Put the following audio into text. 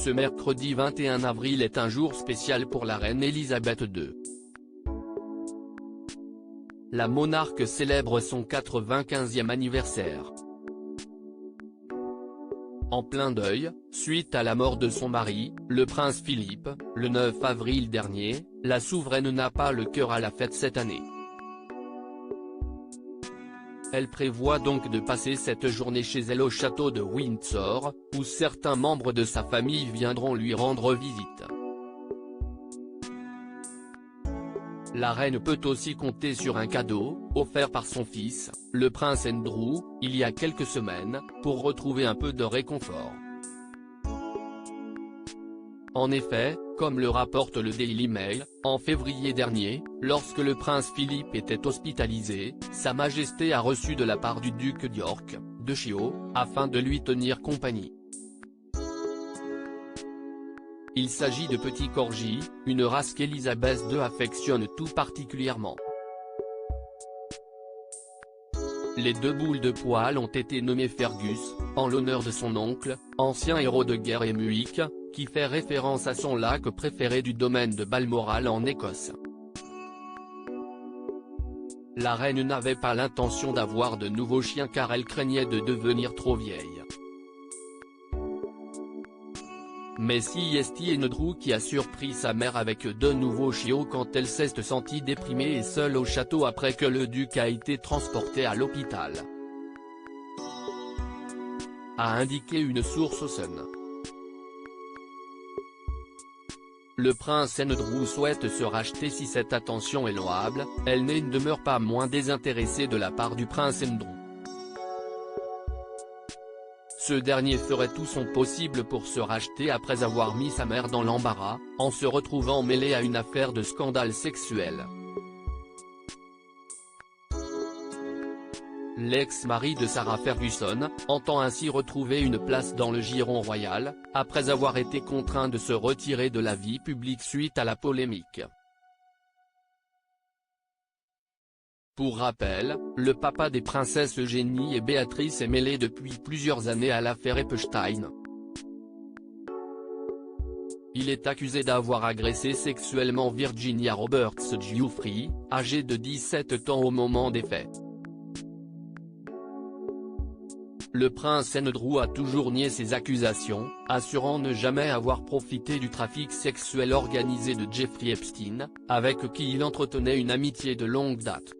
Ce mercredi 21 avril est un jour spécial pour la reine Elisabeth II. La monarque célèbre son 95e anniversaire. En plein deuil, suite à la mort de son mari, le prince Philippe, le 9 avril dernier, la souveraine n'a pas le cœur à la fête cette année. Elle prévoit donc de passer cette journée chez elle au château de Windsor, où certains membres de sa famille viendront lui rendre visite. La reine peut aussi compter sur un cadeau, offert par son fils, le prince Andrew, il y a quelques semaines, pour retrouver un peu de réconfort. En effet, comme le rapporte le Daily Mail, en février dernier, lorsque le prince Philippe était hospitalisé, Sa Majesté a reçu de la part du duc d'York, de Chio, afin de lui tenir compagnie. Il s'agit de petits corgis, une race qu'Elisabeth II affectionne tout particulièrement. Les deux boules de poil ont été nommées Fergus, en l'honneur de son oncle, ancien héros de guerre Émuic, qui fait référence à son lac préféré du domaine de Balmoral en Écosse. La reine n'avait pas l'intention d'avoir de nouveaux chiens car elle craignait de devenir trop vieille. Mais si est Andrew qui a surpris sa mère avec deux nouveaux chiots quand elle s'est sentie déprimée et seule au château après que le duc a été transporté à l'hôpital, a indiqué une source au Sun. Le prince Andrew souhaite se racheter si cette attention est louable, elle ne demeure pas moins désintéressée de la part du prince Andrew. Ce dernier ferait tout son possible pour se racheter après avoir mis sa mère dans l'embarras, en se retrouvant mêlé à une affaire de scandale sexuel. L'ex-mari de Sarah Ferguson, entend ainsi retrouver une place dans le giron royal, après avoir été contraint de se retirer de la vie publique suite à la polémique. Pour rappel, le papa des princesses Eugénie et Béatrice est mêlé depuis plusieurs années à l'affaire Epstein. Il est accusé d'avoir agressé sexuellement Virginia Roberts Giuffre, âgée de 17 ans au moment des faits. Le prince Andrew a toujours nié ces accusations, assurant ne jamais avoir profité du trafic sexuel organisé de Jeffrey Epstein, avec qui il entretenait une amitié de longue date.